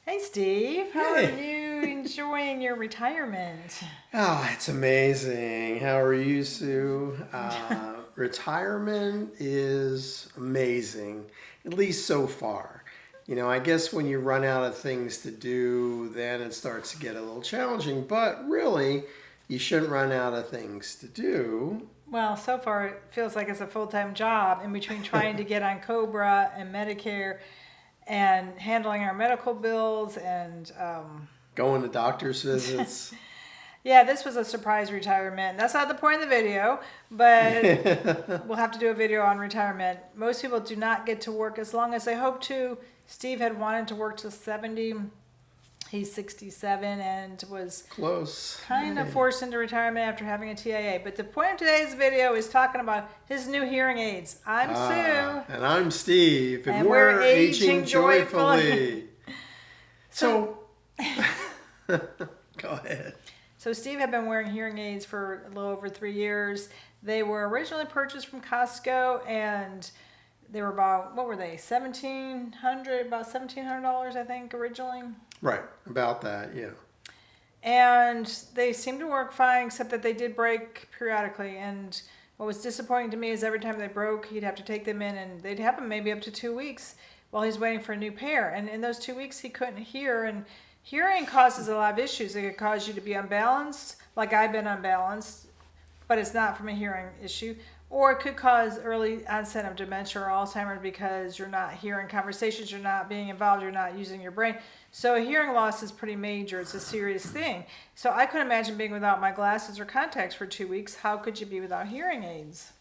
Hey Steve, how are Hey. you enjoying your retirement? It's amazing. How are you, Sue? Retirement is amazing, at least so far. I guess when you run out of things to do, then it starts to get a little challenging. But really, you shouldn't run out of things to do. Well, so far it feels like it's a full-time job in between trying to get on Cobra and Medicare and handling our medical bills and Going to doctor's visits. yeah, this was a surprise retirement. That's not the point of the video, but we'll have to do a video on retirement. Most people do not get to work as long as they hope to. Steve had wanted to work till 70. He's 67 and was Close. kind of Hey. forced into retirement after having a TIA. But the point of today's video is talking about his new hearing aids. I'm Sue, And I'm Steve, and and we're we're aging aging joyfully. joyfully. So, go ahead. So Steve had been wearing hearing aids for a little over 3 years. They were originally purchased from Costco, and they were about, what were they, about $1,700, I think, originally. Right, about that, yeah. And they seemed to work fine, except that they did break periodically. And what was disappointing to me is every time they broke, he'd have to take them in, and they'd happen maybe up to 2 weeks while he's waiting for a new pair. And in those 2 weeks, he couldn't hear. And hearing causes a lot of issues. It could cause you to be unbalanced, like I've been unbalanced, but it's not from a hearing issue. Or it could cause early onset of dementia or Alzheimer's because you're not hearing conversations, you're not being involved, you're not using your brain. So hearing loss is pretty major. It's a serious thing. So I couldn't imagine being without my glasses or contacts for 2 weeks. How could you be without hearing aids?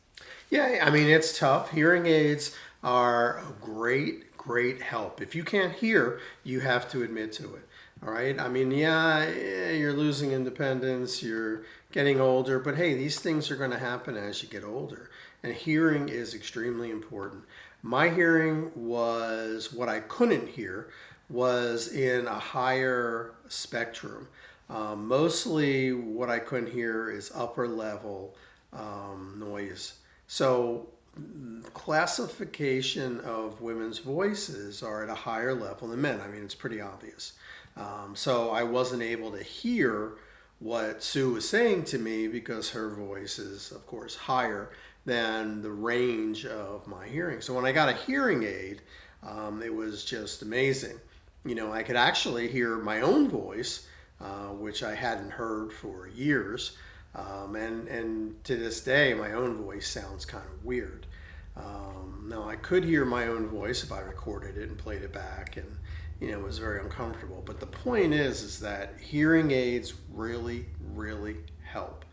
Yeah, I mean, it's tough. Hearing aids are a great help. If you can't hear, you have to admit to it. All right. I mean, yeah, you're losing independence, you're getting older, but hey, these things are going to happen as you get older. And hearing is extremely important. My hearing was what I couldn't hear was in a higher spectrum. Mostly what I couldn't hear is upper level noise. So classification of women's voices are at a higher level than men. I mean, it's pretty obvious. So I wasn't able to hear what Sue was saying to me because her voice is, of course, higher than the range of my hearing. So when I got a hearing aid, it was just amazing. I could actually hear my own voice, which I hadn't heard for years. And to this day, my own voice sounds kind of weird. Now, I could hear my own voice if I recorded it and played it back, and it was very uncomfortable. But the point is that hearing aids really help.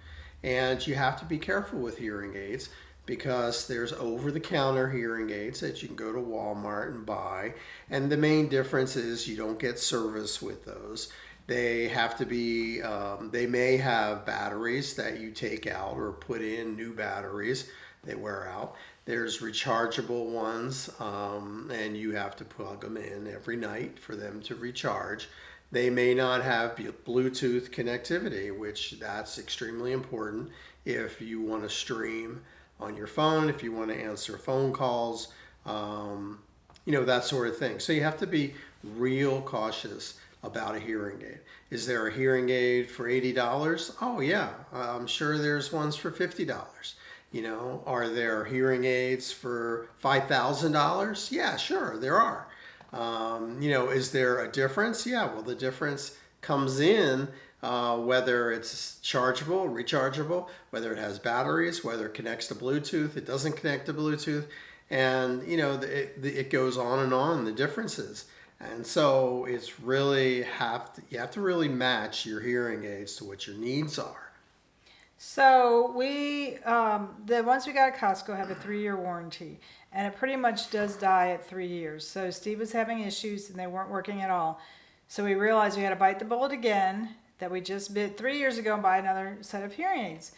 And you have to be careful with hearing aids because there's over-the-counter hearing aids that you can go to Walmart and buy. And the main difference is you don't get service with those. They have to be, they may have batteries that you take out or put in new batteries. They wear out. There's rechargeable ones, and you have to plug them in every night for them to recharge. They may not have Bluetooth connectivity, which that's extremely important if you want to stream on your phone, if you want to answer phone calls, that sort of thing. So you have to be real cautious about a hearing aid. Is there a hearing aid for $80? Oh yeah, I'm sure there's ones for $50. Are there hearing aids for $5,000? Yeah, sure, there are. Is there a difference? Yeah, well, the difference comes in whether it's chargeable, rechargeable, whether it has batteries, whether it connects to Bluetooth, it doesn't connect to Bluetooth, and it goes on, the differences. And so it's really you have to really match your hearing aids to what your needs are. So the ones we got at Costco have a 3-year warranty, and it pretty much does die at 3 years. So Steve was having issues, and they weren't working at all. So we realized we had to bite the bullet again that we just bit 3 years ago and buy another set of hearing aids.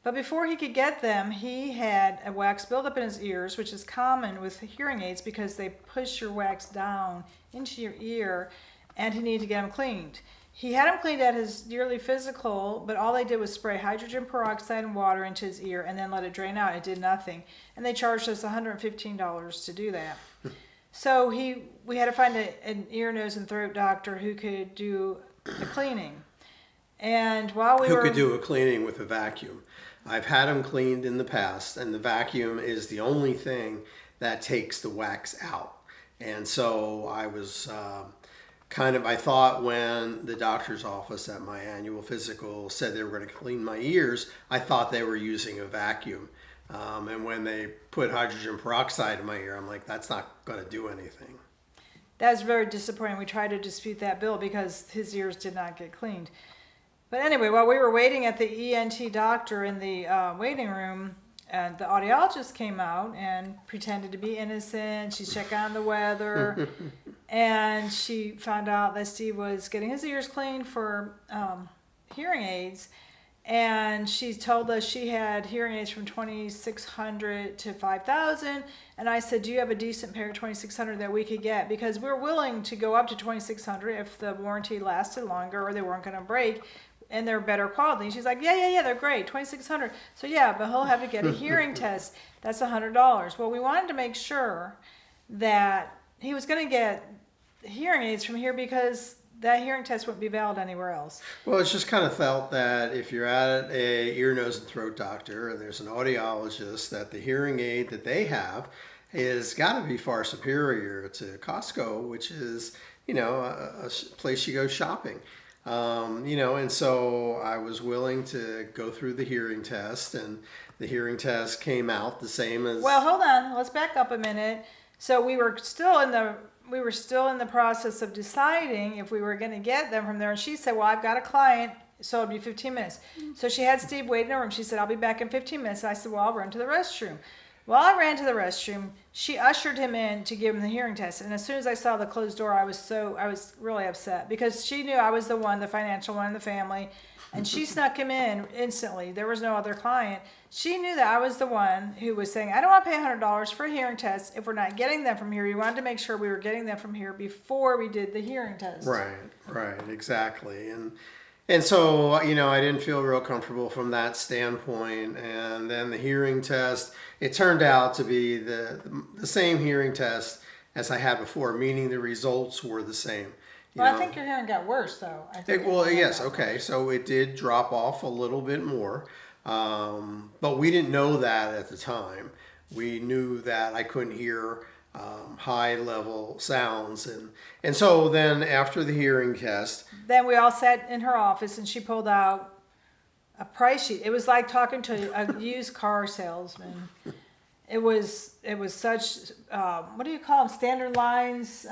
But before he could get them, he had a wax buildup in his ears, which is common with hearing aids because they push your wax down into your ear, and he needed to get them cleaned. He had him cleaned at his yearly physical, but all they did was spray hydrogen peroxide and water into his ear and then let it drain out. It did nothing. And they charged us $115 to do that. So we had to find an ear, nose, and throat doctor who could do the cleaning. And while we Who were could do a cleaning with a vacuum? I've had them cleaned in the past, and the vacuum is the only thing that takes the wax out. And so I was I thought when the doctor's office at my annual physical said they were going to clean my ears, I thought they were using a vacuum. And when they put hydrogen peroxide in my ear, I'm like, that's not going to do anything. that was very disappointing. We tried to dispute that bill because his ears did not get cleaned. But anyway, while we were waiting at the ENT doctor in the waiting room, and the audiologist came out and pretended to be innocent. She's checking on the weather, and she found out that Steve was getting his ears cleaned for hearing aids. And she told us she had hearing aids from 2,600 to 5,000. And I said, do you have a decent pair of 2,600 that we could get? Because we're willing to go up to 2,600 if the warranty lasted longer or they weren't going to break and they're better quality. She's like, yeah, they're great, 2,600. So yeah, but he'll have to get a hearing test. That's $100. Well, we wanted to make sure that he was going to get hearing aids from here because that hearing test wouldn't be valid anywhere else. Well, it's just kind of felt that if you're at a ear, nose, and throat doctor and there's an audiologist, that the hearing aid that they have is got to be far superior to Costco, which is, a place you go shopping. And so I was willing to go through the hearing test, and the hearing test came out the same as. Well, hold on. Let's back up a minute. So we were still in the process of deciding if we were going to get them from there. And she said, well, I've got a client, so it'll be 15 minutes. So she had Steve wait in her room. She said, I'll be back in 15 minutes. And I said, well, I'll run to the restroom. While I ran to the restroom, she ushered him in to give him the hearing test. And as soon as I saw the closed door, I was really upset because she knew I was the financial one in the family. And she snuck him in instantly. There was no other client. She knew that I was the one who was saying, I don't want to pay $100 for a hearing test if we're not getting them from here. We wanted to make sure we were getting them from here before we did the hearing test. Right, exactly. And so, I didn't feel real comfortable from that standpoint. And then the hearing test, it turned out to be the same hearing test as I had before, meaning the results were the same. Well, I think your hearing got worse, though. Yes, okay. So it did drop off a little bit more. But we didn't know that at the time. We knew that I couldn't hear high level sounds. And so then after the hearing test. Then we all sat in her office and she pulled out a price sheet. It was like talking to a used car salesman. It was such, what do you call them? Standard lines?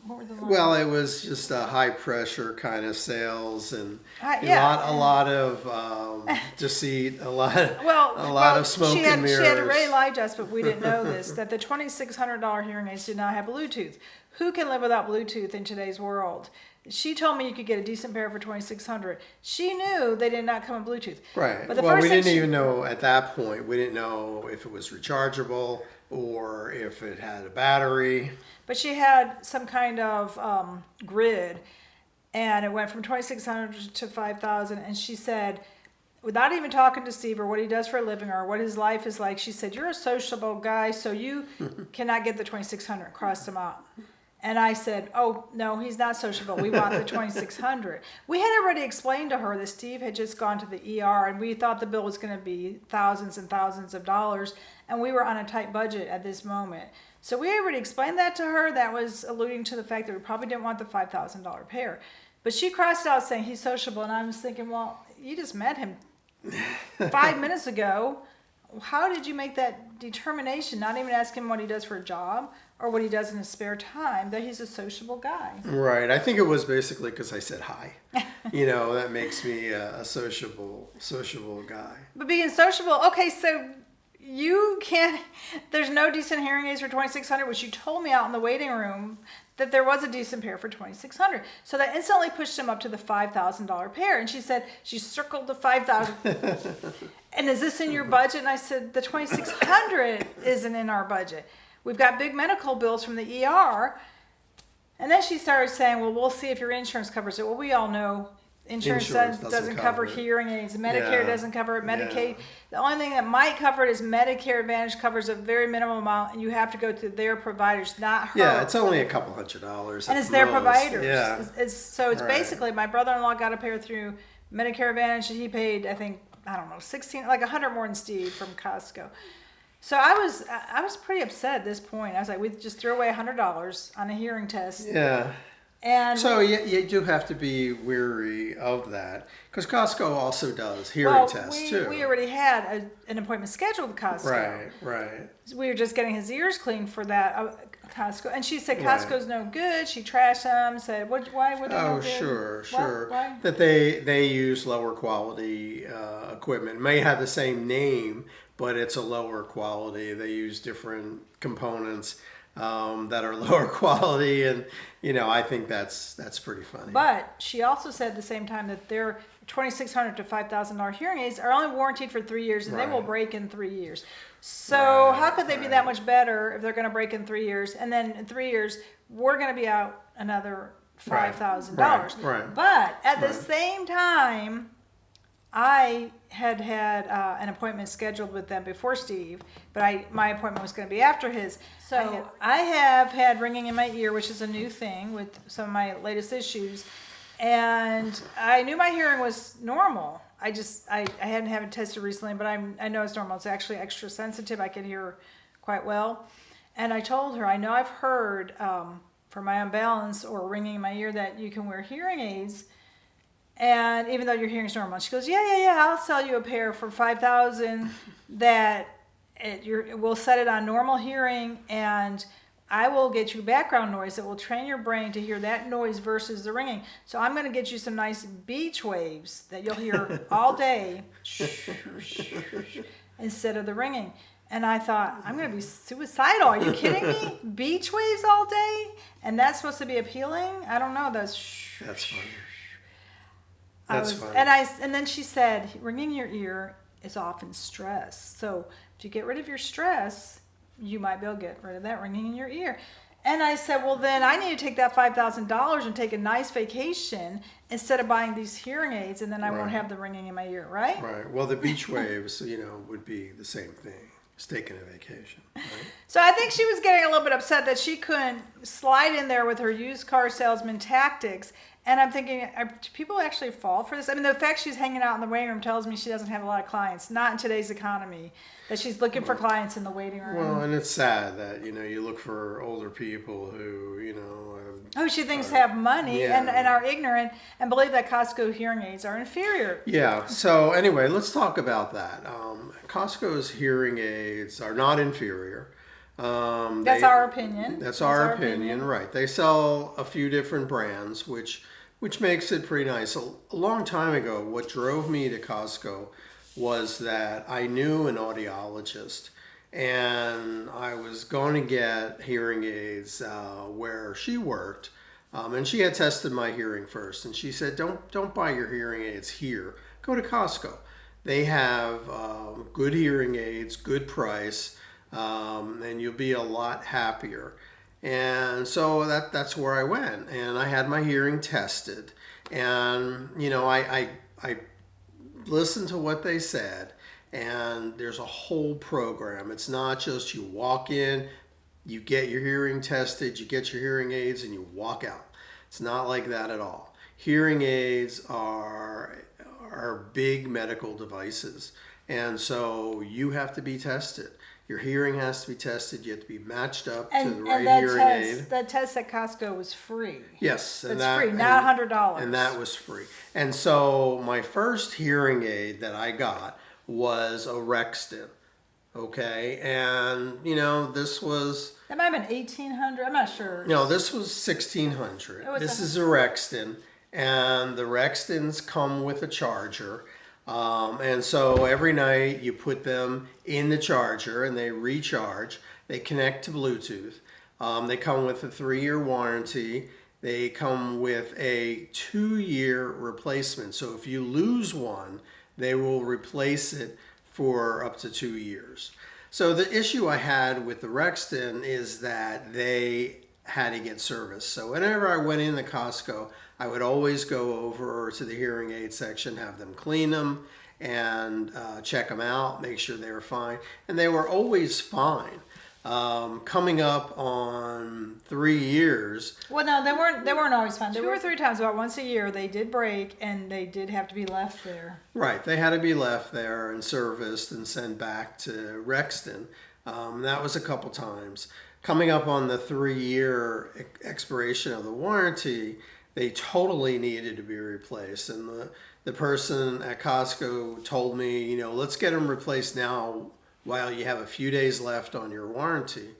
What were the lines? Well, it was just a high pressure kind of sales and yeah. a lot of deceit, a lot of smoke and mirrors. She had already lied to us, but we didn't know this, that the $2,600 hearing aids did not have Bluetooth. Who can live without Bluetooth in today's world? She told me you could get a decent pair for $2,600. She knew they did not come with Bluetooth. Right. Well, we didn't even know at that point. We didn't know if it was rechargeable or if it had a battery. But she had some kind of grid, and it went from 2,600 to 5,000. And she said, without even talking to Steve or what he does for a living or what his life is like, she said, "You're a sociable guy, so you cannot get the 2,600." Crossed him out. And I said, oh, no, he's not sociable. We want the 2,600. We had already explained to her that Steve had just gone to the ER, and we thought the bill was going to be thousands and thousands of dollars, and we were on a tight budget at this moment. So we already explained that to her. That was alluding to the fact that we probably didn't want the $5,000 pair. But she crossed out saying he's sociable, and I was thinking, well, you just met him 5 minutes ago. How did you make that determination? Not even ask him what he does for a job or what he does in his spare time, that he's a sociable guy. Right. I think it was basically because I said hi. That makes me a sociable guy. But being sociable, okay, so you can't, there's no decent hearing aids for 2,600, which you told me out in the waiting room that there was a decent pair for 2,600. So that instantly pushed him up to the $5,000 pair. And she said, she circled the 5,000. And is this in your budget? And I said, the 2,600 isn't in our budget. We've got big medical bills from the ER. And then she started saying, well, we'll see if your insurance covers it. Well, we all know insurance Insurance doesn't cover it. hearing aids. Medicare Yeah. doesn't cover it. Medicaid. Yeah. The only thing that might cover it is Medicare Advantage covers a very minimal amount, and you have to go to their providers, not her. Yeah, it's only a couple $100. And at it's their most. providers. Yeah. It's Right. basically my brother-in-law got a pair through Medicare Advantage, and he paid, I think, I don't know, 16, like 100 more than Steve from Costco. So I was pretty upset at this point. I was like, we just threw away $100 on a hearing test. Yeah. And So you do have to be weary of that because Costco also does hearing tests too. we already had an appointment scheduled with Costco. Right, right. We were just getting his ears cleaned for that Costco, and she said Right. Costco's no good. She trashed them. Said, why were they no Oh, good? sure, What? sure. Why? That they use lower quality equipment. It may have the same name, but it's a lower quality. They use different components that are lower quality, and I think that's pretty funny. But she also said at the same time that their $2,600 to $5,000 hearing aids are only warranted for 3 years, and they will Right. break in 3 years. So Right, how could they be right. that much better if they're going to break in 3 years, and then in 3 years we're going to be out another $5,000? Right. But at the Right. same time, I had an appointment scheduled with them before Steve, but my appointment was going to be after his. So I have had ringing in my ear, which is a new thing with some of my latest issues, and I knew my hearing was normal. I hadn't had it tested recently, but I know it's normal. It's actually extra sensitive. I can hear quite well, and I told her I know I've heard for my unbalance or ringing in my ear that you can wear hearing aids. And even though your hearing's normal, she goes, yeah, I'll sell you a pair for $5,000 that we'll set it on normal hearing, and I will get you background noise that will train your brain to hear that noise versus the ringing. So I'm going to get you some nice beach waves that you'll hear all day instead of the ringing. And I thought, I'm going to be suicidal. Are you kidding me? Beach waves all day? And that's supposed to be appealing? I don't know. That's That's funny. That's funny. And then she said, ringing in your ear is often stress. So if you get rid of your stress, you might be able to get rid of that ringing in your ear. And I said, well, then I need to take that $5,000 and take a nice vacation instead of buying these hearing aids, and then I won't Right. have the ringing in my ear, right? Right. Well, the beach waves, would be the same thing. It's taking a vacation. Right? So I think she was getting a little bit upset that she couldn't slide in there with her used car salesman tactics. And I'm thinking, do people actually fall for this? I mean, the fact she's hanging out in the waiting room tells me she doesn't have a lot of clients. Not in today's economy, that she's looking for clients in the waiting room. Well, and it's sad that you look for older people who Who she thinks have money Yeah. and are ignorant and believe that Costco hearing aids are inferior. Yeah. So anyway, let's talk about that. Costco's hearing aids are not inferior. That's our opinion. That's our opinion, right? They sell a few different brands, which makes it pretty nice. A long time ago, what drove me to Costco was that I knew an audiologist, and I was going to get hearing aids where she worked, and she had tested my hearing first, and she said, "Don't buy your hearing aids here. Go to Costco. They have good hearing aids, good price, and you'll be a lot happier." And so that's where I went, and I had my hearing tested, and I listened to what they said, and there's a whole program. It's not just you walk in, you get your hearing tested, you get your hearing aids, and you walk out. It's not like that at all. Hearing aids are big medical devices, and so you have to be tested. Your hearing has to be tested. You have to be matched up to the right hearing aid. That test at Costco was free. Yes, and It's that, free, not $100. and that was free. And so my first hearing aid that I got was a Rexton. Okay, and this was That might have been 1800. I'm not sure. no, this was 1600. It was This is a Rexton, and the Rextons come with a charger. And so every night you put them in the charger and they recharge. They connect to Bluetooth. They come with a 3-year warranty. They come with a 2-year replacement. So if you lose one, they will replace it for up to 2 years. So the issue I had with the Rexton is that they had to get service. So whenever I went into Costco, I would always go over to the hearing aid section, have them clean them, and check them out, make sure they were fine. And they were always fine. Coming up on 3 years. Well, no, they weren't. They weren't always fun. They 2 or 3 times, about once a year, they did break, and they did have to be left there. Right, they had to be left there and serviced and sent back to Rexton. That was a couple times. Coming up on the 3-year expiration of the warranty, they totally needed to be replaced. And the person at Costco told me, you know, let's get them replaced now while you have a few days left on your warranty.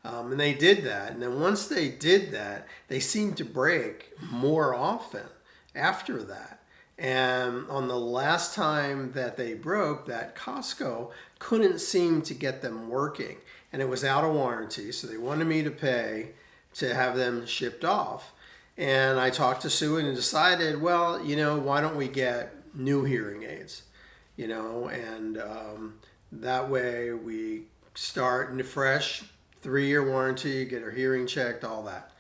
And they did that. And then once they did that, they seemed to break more often after that. And on the last time that they broke, that Costco couldn't seem to get them working. And it was out of warranty, so they wanted me to pay to have them shipped off. And I talked to Sue and decided, well, you know, why don't we get new hearing aids? You know, and that way we start in a fresh 3-year warranty, get her hearing checked, all that.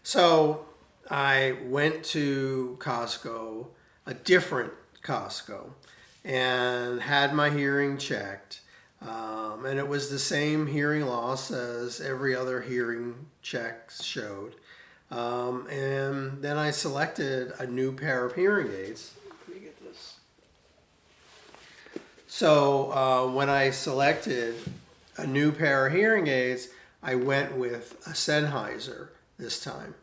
So I went to Costco, a different Costco, and had my hearing checked. And it was the same hearing loss as every other hearing check showed. And then I selected a new pair of hearing aids. Let me get this. So when I selected a new pair of hearing aids, I went with a Sennheiser this time.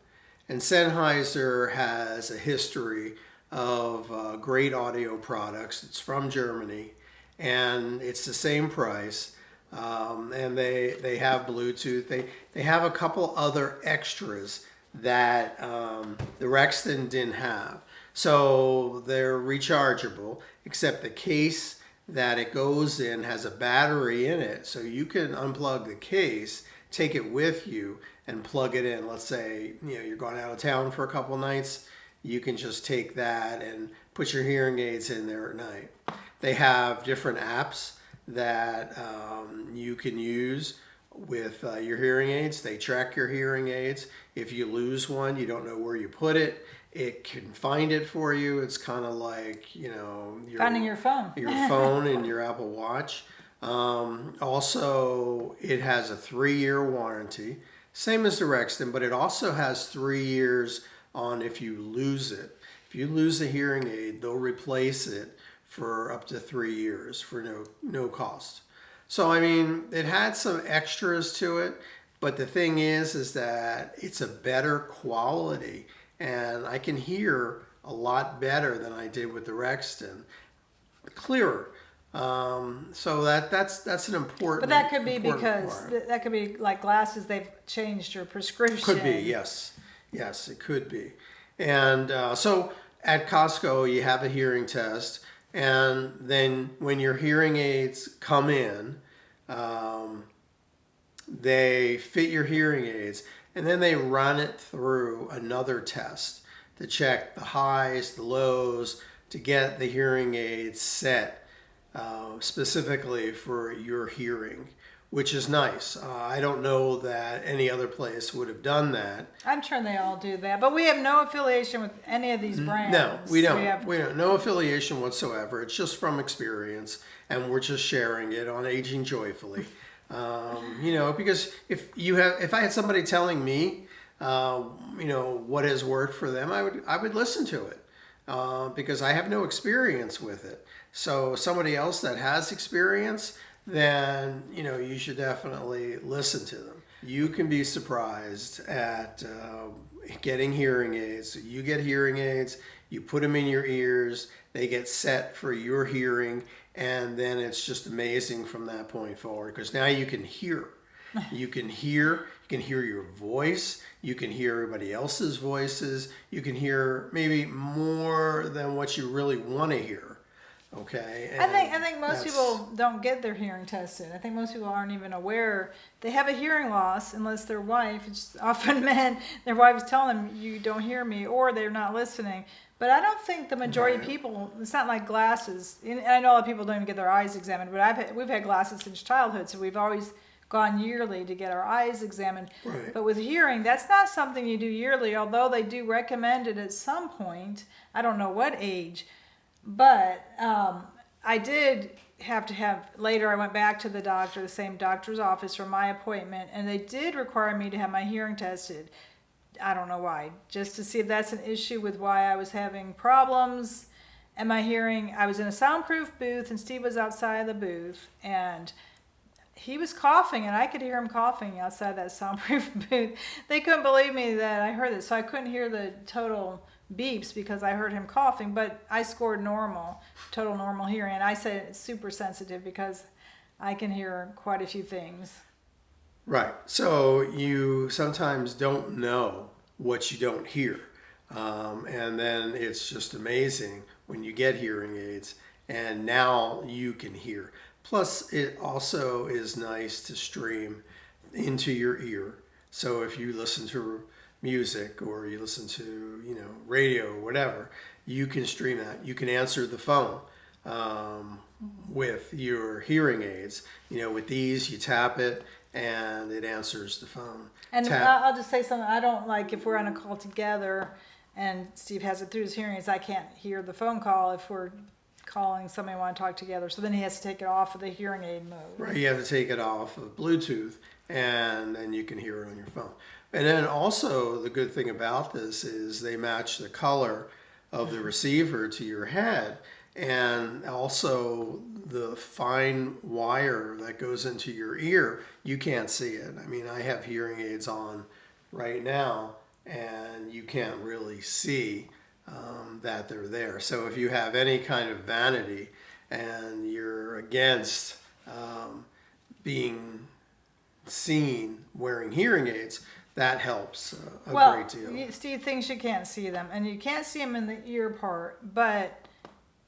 And Sennheiser has a history of great audio products. It's from Germany, and it's the same price. And they have Bluetooth. They have a couple other extras that the Rexton didn't have. So they're rechargeable, except the case that it goes in has a battery in it. So you can unplug the case, take it with you, and plug it in. Let's say, you know, you're going out of town for a couple nights. You can just take that and put your hearing aids in there at night. They have different apps that you can use with your hearing aids. They track your hearing aids. If you lose one, you don't know where you put it, it can find it for you. It's kind of like, you know, Finding your phone. Your phone and your Apple Watch. Also, it has a 3-year warranty, same as the Rexton, but it also has 3 years on if you lose it. If you lose a hearing aid, they'll replace it for up to 3 years for no cost. So I mean, it had some extras to it, but the thing is that it's a better quality, and I can hear a lot better than I did with the Rexton, clearer. So that's an important. But that could be because part. that could be like glasses. They've changed your prescription. Could be, yes, it could be. And so at Costco, you have a hearing test. And then when your hearing aids come in, they fit your hearing aids, and then they run it through another test to check the highs, the lows, to get the hearing aids set specifically for your hearing, which is nice. I don't know that any other place would have done that. I'm sure they all do that, but we have no affiliation with any of these brands. No, we don't. We don't. No affiliation whatsoever. It's just from experience, and we're just sharing it on Aging Joyfully. You know, because if I had somebody telling me, you know, what has worked for them, I would listen to it because I have no experience with it. So somebody else that has experience, then, you know, you should definitely listen to them. You can be surprised at getting hearing aids. You get hearing aids, you put them in your ears, they get set for your hearing, and then it's just amazing from that point forward, because now you can hear. You can hear your voice, you can hear everybody else's voices, you can hear maybe more than what you really want to hear. Okay. I think most people don't get their hearing tested. I think most people aren't even aware they have a hearing loss unless their wife, it's often men, their wife is telling them, you don't hear me, or they're not listening. But I don't think the majority of people, it's not like glasses. And I know a lot of people don't even get their eyes examined, but we've had glasses since childhood, so we've always gone yearly to get our eyes examined. Right. But with hearing, that's not something you do yearly, although they do recommend it at some point. I don't know what age, but I did have to have, later I went back to the doctor, the same doctor's office for my appointment, and they did require me to have my hearing tested. I don't know why, just to see if that's an issue with why I was having problems. And my hearing, I was in a soundproof booth and Steve was outside the booth and he was coughing and I could hear him coughing outside that soundproof booth. They couldn't believe me that I heard it. So I couldn't hear the total beeps because I heard him coughing, but I scored normal, total normal hearing. And I said it's super sensitive because I can hear quite a few things. Right. So you sometimes don't know what you don't hear. And then it's just amazing when you get hearing aids and now you can hear. Plus, it also is nice to stream into your ear. So if you listen to music or you listen to, radio or whatever, you can stream that. You can answer the phone with your hearing aids. With these, you tap it and it answers the phone. And Tap. I'll just say something. I don't like if we're on a call together and Steve has it through his hearing aids, I can't hear the phone call if we're calling somebody want to talk together. So then he has to take it off of the hearing aid mode. Right, you have to take it off of Bluetooth and then you can hear it on your phone. And then also the good thing about this is they match the color of the receiver to your head, and also the fine wire that goes into your ear, you can't see it. I mean, I have hearing aids on right now and you can't really see that they're there. So if you have any kind of vanity and you're against being seen wearing hearing aids, that helps a great deal. Steve thinks you can't see them, and you can't see them in the ear part, but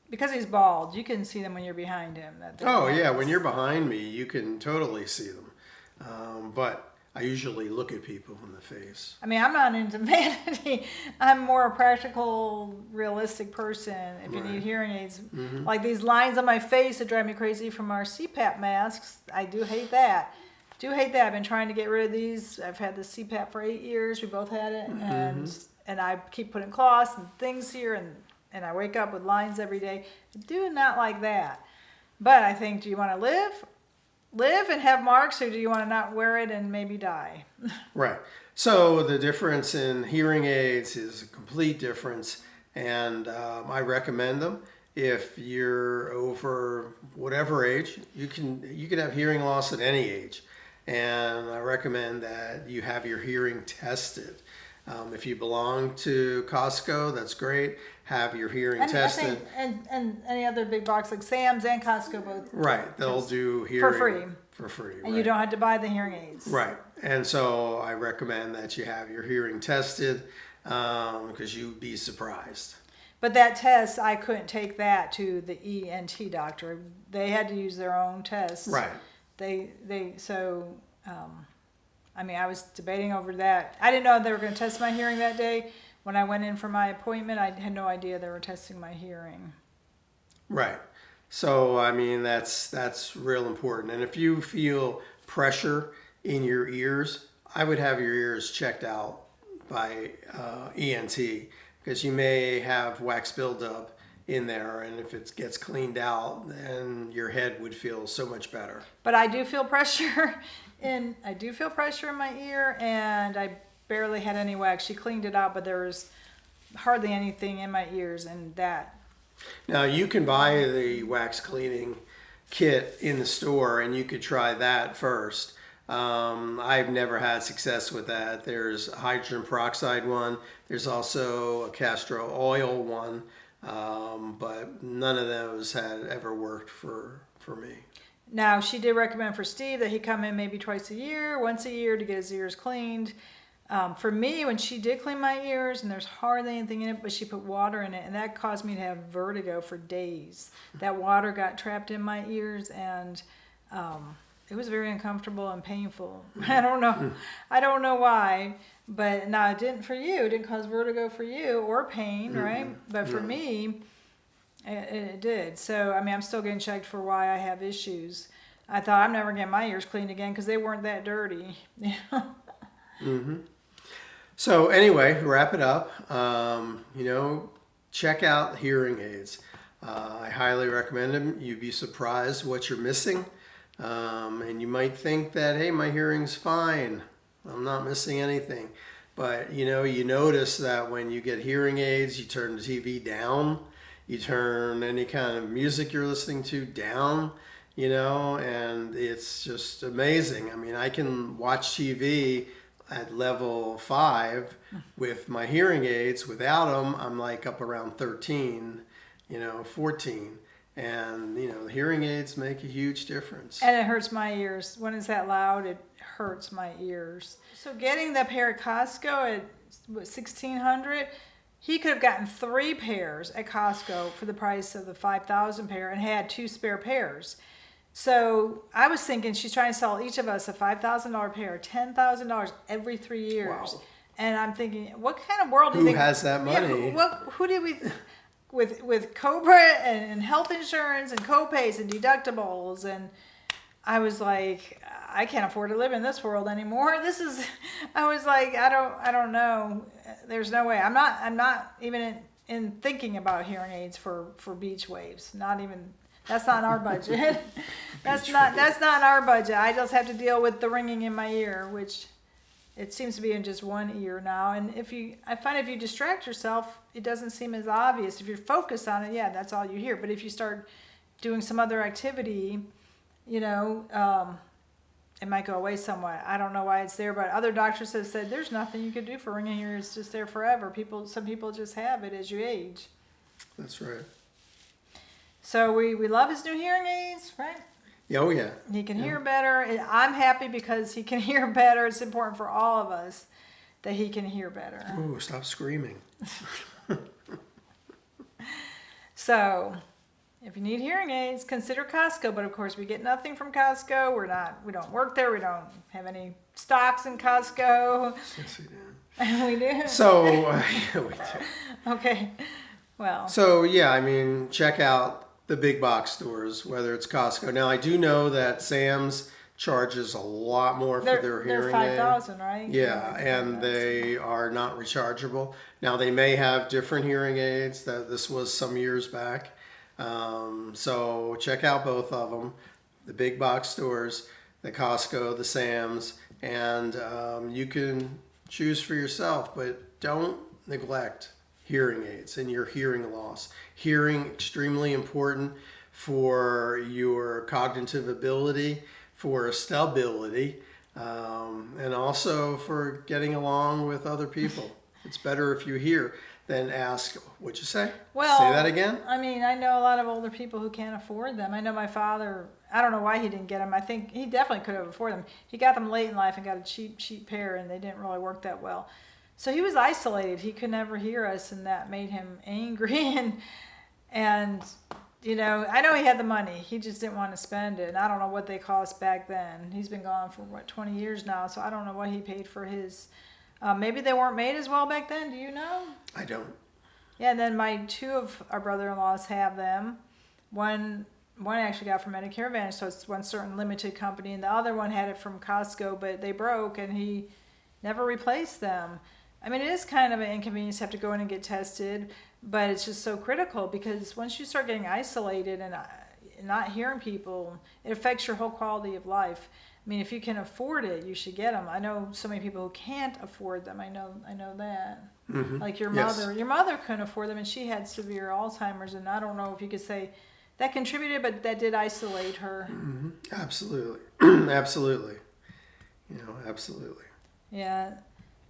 because he's bald, you can see them when you're behind him. Oh yeah, when you're behind me, you can totally see them. But I usually look at people in the face. I mean, I'm not into vanity. I'm more a practical, realistic person. If you need hearing aids, like these lines on my face that drive me crazy from our CPAP masks, I do hate that. I've been trying to get rid of these. I've had the CPAP for 8 years. We both had it, and I keep putting cloths and things here, and I wake up with lines every day. I do not like that. But I think, do you want to live and have marks, or do you want to not wear it and maybe die? Right. So the difference in hearing aids is a complete difference, and I recommend them. If you're over whatever age, you can have hearing loss at any age, and I recommend that you have your hearing tested. If you belong to Costco, that's great. Have your hearing tested. And any other big box like Sam's and Costco both. Right, they'll do hearing for free. And right. You don't have to buy the hearing aids. Right, and so I recommend that you have your hearing tested because you'd be surprised. But that test, I couldn't take that to the ENT doctor. They had to use their own test. Right. I was debating over that. I didn't know they were going to test my hearing that day. When I went in for my appointment, I had no idea they were testing my hearing. Right. So, that's real important. And if you feel pressure in your ears, I would have your ears checked out by ENT, because you may have wax buildup in there, and if it gets cleaned out, then your head would feel so much better. But I do feel pressure in my ear, and I barely had any wax. She cleaned it out, but there was hardly anything in my ears, and that. Now you can buy the wax cleaning kit in the store, and you could try that first. I've never had success with that. There's a hydrogen peroxide one. There's also a castor oil one, but none of those had ever worked for me. Now, she did recommend for Steve that he come in maybe once a year to get his ears cleaned. For me, when she did clean my ears, and there's hardly anything in it, but she put water in it, and that caused me to have vertigo for days. That water got trapped in my ears, and it was very uncomfortable and painful. I don't know why, but no, it didn't for you. It didn't cause vertigo for you or pain, right? But for me, it did. So, I'm still getting checked for why I have issues. I thought I'm never getting my ears cleaned again because they weren't that dirty. So anyway, to wrap it up, check out hearing aids. I highly recommend them. You'd be surprised what you're missing. And you might think that, hey, my hearing's fine. I'm not missing anything. But, you notice that when you get hearing aids, you turn the TV down. You turn any kind of music you're listening to down, and it's just amazing. I mean, I can watch TV at level 5 with my hearing aids. Without them, I'm like up around 13, 14. And, the hearing aids make a huge difference. And it hurts my ears. When it's that loud, it hurts my ears. So getting the pair at Costco at $1,600, he could have gotten 3 pairs at Costco for the price of the 5,000 pair and had 2 spare pairs. So I was thinking she's trying to sell each of us a $5,000 pair, $10,000 every 3 years. Wow. And I'm thinking, what kind of world do you think? Who has that money? Yeah, who did we... With Cobra and health insurance and co-pays and deductibles, and I was like, I can't afford to live in this world anymore. I was like, I don't know. There's no way. I'm not even in thinking about hearing aids for beach waves. Not even. That's not our budget. That's not our budget. I just have to deal with the ringing in my ear, which it seems to be in just one ear now. And I find if you distract yourself, it doesn't seem as obvious. If you're focused on it, yeah, that's all you hear. But if you start doing some other activity, it might go away somewhat. I don't know why it's there, but other doctors have said there's nothing you could do for ringing ears. It's just there forever. Some people just have it as you age. That's right. So we love his new hearing aids, right? Oh, yeah. He can hear better. I'm happy because he can hear better. It's important for all of us that he can hear better. Ooh, stop screaming. So, if you need hearing aids, consider Costco. But of course, we get nothing from Costco. We don't work there. We don't have any stocks in Costco. Yes, we do. We do. So, yeah, we do. Okay. Well. So, yeah, I mean, check out the big box stores, whether it's Costco. Now, I do know that Sam's charges a lot more for their hearing aid. They're 5,000, right? Yeah, and they are not rechargeable. Now, they may have different hearing aids. This was some years back. So check out both of them, the big box stores, the Costco, the Sam's, and you can choose for yourself, but don't neglect hearing aids and your hearing loss. Hearing extremely important for your cognitive ability, for stability, and also for getting along with other people. It's better if you hear than ask, what'd you say? Well, say that again? I mean, I know a lot of older people who can't afford them. I know my father, I don't know why he didn't get them. I think he definitely could have afforded them. He got them late in life and got a cheap pair, and they didn't really work that well. So he was isolated. He could never hear us, and that made him angry. And I know he had the money. He just didn't want to spend it. And I don't know what they cost back then. He's been gone for, 20 years now, so I don't know what he paid for his. Maybe they weren't made as well back then. Do you know? I don't. Yeah, and then my 2 of our brother-in-laws have them. One actually got from Medicare Advantage, so it's one certain limited company, and the other one had it from Costco, but they broke, and he never replaced them. I mean, it is kind of an inconvenience to have to go in and get tested, but it's just so critical because once you start getting isolated and not hearing people, it affects your whole quality of life. I mean, if you can afford it, you should get them. I know so many people who can't afford them. I know that. Mm-hmm. Like your Yes. mother. Your mother couldn't afford them, and she had severe Alzheimer's, and I don't know if you could say that contributed, but that did isolate her. Mm-hmm. Absolutely. Absolutely. Absolutely. Yeah.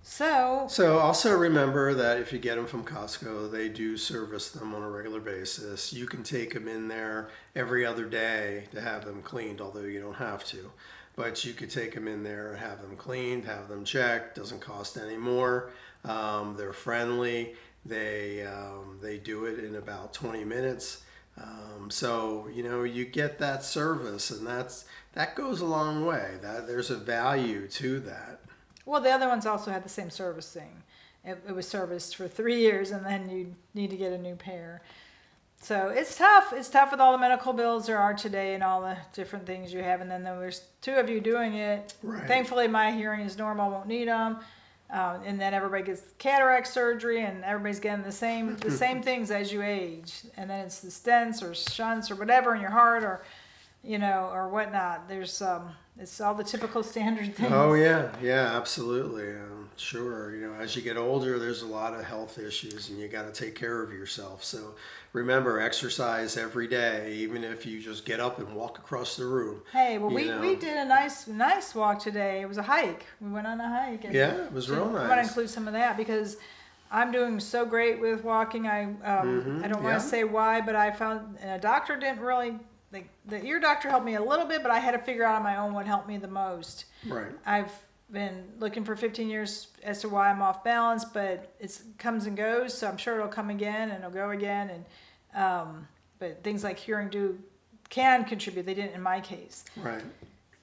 So also remember that if you get them from Costco, they do service them on a regular basis. You can take them in there every other day to have them cleaned, although you don't have to. But you could take them in there and have them cleaned, have them checked. Doesn't cost any more. They're friendly. They do it in about 20 minutes. So you get that service, and that goes a long way. There's a value to that. well, the other ones also had the same servicing. It was serviced for 3 years, and then you need to get a new pair. So it's tough. It's tough with all the medical bills there are today and all the different things you have. And then there's two of you doing it. Right. Thankfully, my hearing is normal. Won't need them. And then everybody gets cataract surgery, and everybody's getting the same things as you age. And then it's the stents or shunts or whatever in your heart, or or whatnot. There's it's all the typical standard things. Oh yeah, absolutely. Sure. As you get older, there's a lot of health issues, and you got to take care of yourself. So remember, exercise every day, even if you just get up and walk across the room. Hey, well, we did a nice walk today. It was a hike. We went on a hike. And yeah, it was real nice. I want to include some of that because I'm doing so great with walking. I don't want to say why, but I found a doctor didn't really. The ear doctor helped me a little bit, but I had to figure out on my own what helped me the most. Right. I've been looking for 15 years as to why I'm off balance, but it comes and goes, so I'm sure it'll come again and it'll go again. And but things like hearing can contribute. They didn't in my case. Right.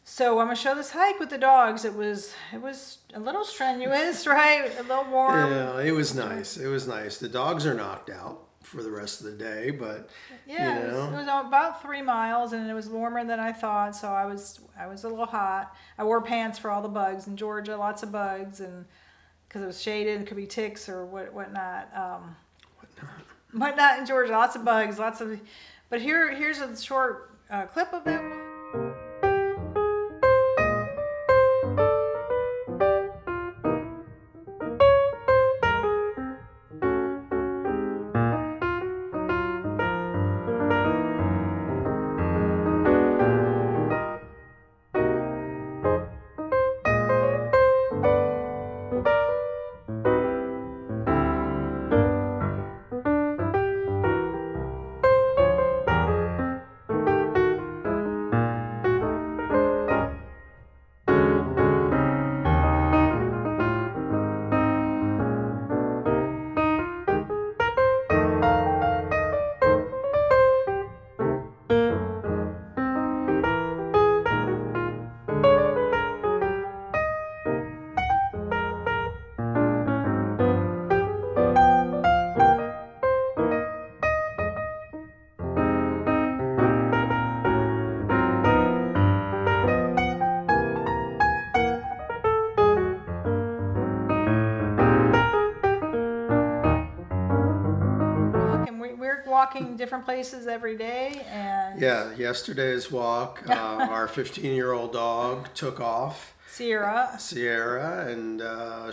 So I'm gonna show this hike with the dogs. It was a little strenuous, right? A little warm. Yeah, it was nice. It was nice. The dogs are knocked out for the rest of the day, but yeah, it was about 3 miles, and it was warmer than I thought. So I was a little hot. I wore pants for all the bugs in Georgia, lots of bugs, and because it was shaded, it could be ticks or whatnot. Whatnot in Georgia, lots of bugs, lots of. But here's a short clip of that. Walking different places every day, and yeah, yesterday's walk, our 15-year-old dog took off. Sierra, and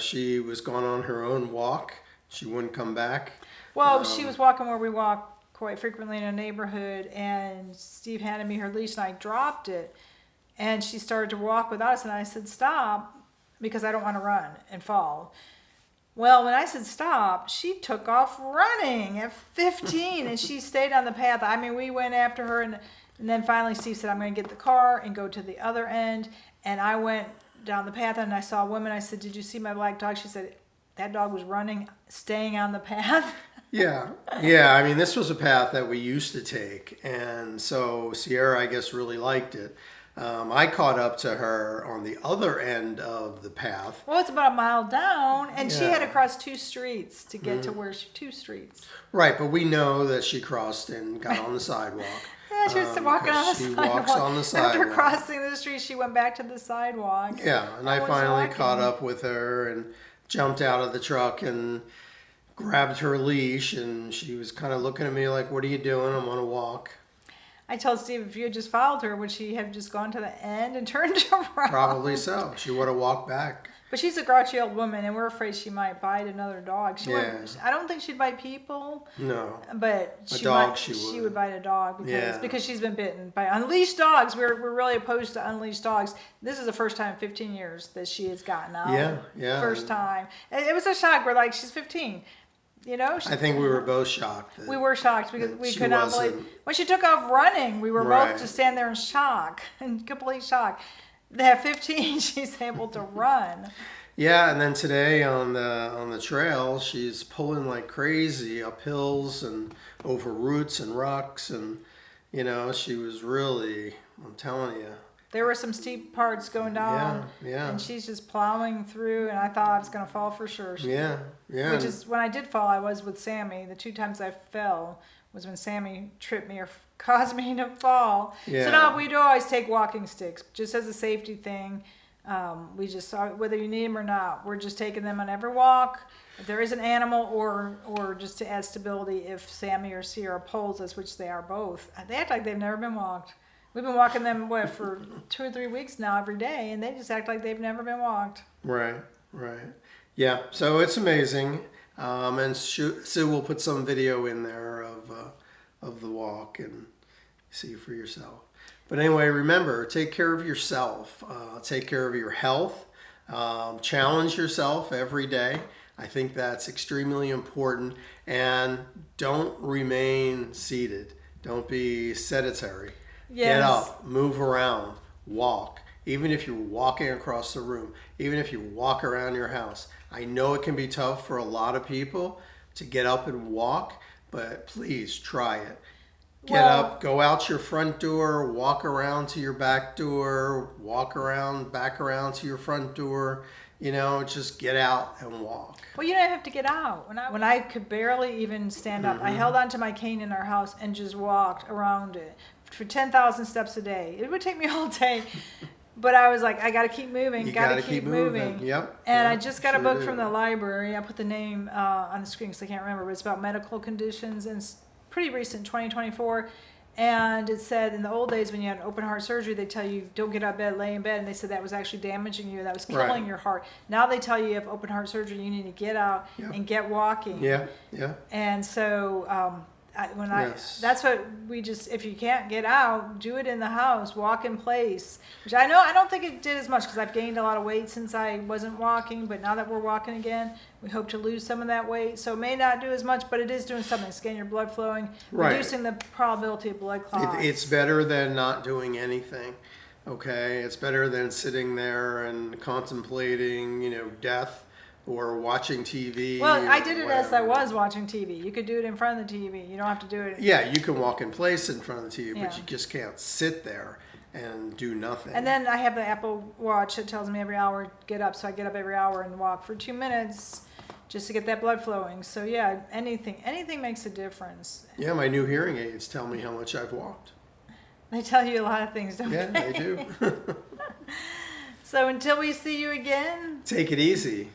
she was gone on her own walk. She wouldn't come back. Well, she was walking where we walk quite frequently in a neighborhood, and Steve handed me her leash, and I dropped it, and she started to walk without us, and I said stop because I don't want to run and fall. Well, when I said stop, she took off running at 15, and she stayed on the path. I mean, we went after her, and then finally Steve said, I'm going to get the car and go to the other end. And I went down the path, and I saw a woman. I said, did you see my black dog? She said, that dog was running, staying on the path. Yeah. I mean, this was a path that we used to take, and so Sierra, I guess, really liked it. I caught up to her on the other end of the path. Well, it's about a mile down, and she had to cross 2 streets to get to where 2 streets. Right, but we know that she crossed and got on the sidewalk. Yeah, she was walking on the sidewalk. She walks on the sidewalk. After crossing the street, she went back to the sidewalk. Yeah, and I finally caught up with her and jumped out of the truck and grabbed her leash, and she was kind of looking at me like, what are you doing? I'm on a walk. I told Steve if you had just followed her, would she have just gone to the end and turned around? Probably so. She would have walked back. But she's a grouchy old woman, and we're afraid she might bite another dog. I don't think she'd bite people. No. But she would bite a dog because she's been bitten by unleashed dogs. We're really opposed to unleashed dogs. This is the first time in 15 years that she has gotten out. Yeah. First time. It was a shock. We're like, she's 15. I think we were both shocked. We were shocked because we could not believe when she took off running. We were both just standing there in shock, in complete shock. At 15, she's able to run. Yeah, and then today on the trail, she's pulling like crazy up hills and over roots and rocks, and she was really, I'm telling you. There were some steep parts going down, Yeah. and she's just plowing through, and I thought I was going to fall for sure. Yeah. Which is, when I did fall, I was with Sammy. The 2 times I fell was when Sammy tripped me or caused me to fall. Yeah. So no, we do always take walking sticks, just as a safety thing. We just saw, whether you need them or not, we're just taking them on every walk. If there is an animal, or just to add stability, if Sammy or Sierra pulls us, which they are both, they act like they've never been walked. We've been walking them for 2 or 3 weeks now every day, and they just act like they've never been walked. Right. Yeah, so it's amazing. And Sue will put some video in there of the walk and see for yourself. But anyway, remember, take care of yourself. Take care of your health. Challenge yourself every day. I think that's extremely important. And don't remain seated. Don't be sedentary. Yes. Get up, move around, walk. Even if you're walking across the room, even if you walk around your house. I know it can be tough for a lot of people to get up and walk, but please try it. Get up, go out your front door, walk around to your back door, walk around, back around to your front door. Just get out and walk. Well, you don't have to get out. When I could barely even stand up, I held onto my cane in our house and just walked around it for 10,000 steps a day. It would take me all day. But I was like, I got to keep moving. Got to keep moving. Yep. And I just got a book from the library. I put the name on the screen because I can't remember, but it's about medical conditions, and it's pretty recent, 2024. And it said in the old days when you had open heart surgery, they tell you don't get out of bed, lay in bed, and they said that was actually damaging you, that was killing your heart. Now they tell you if open heart surgery, you need to get out and get walking. Yeah. And so Yes. that's what we just, if you can't get out, do it in the house, walk in place, which I don't think it did as much because I've gained a lot of weight since I wasn't walking, but now that we're walking again, we hope to lose some of that weight. So it may not do as much, but it is doing something. It's getting your blood flowing, reducing the probability of blood clots. It's better than not doing anything. Okay, it's better than sitting there and contemplating, death. Or watching TV. Well, I did it as I was watching TV. You could do it in front of the TV. You don't have to do it. Yeah, you can walk in place in front of the TV, but you just can't sit there and do nothing. And then I have the Apple Watch that tells me every hour get up. So I get up every hour and walk for 2 minutes just to get that blood flowing. So yeah, anything makes a difference. Yeah, my new hearing aids tell me how much I've walked. They tell you a lot of things, don't they? Yeah, they do. So until we see you again, take it easy.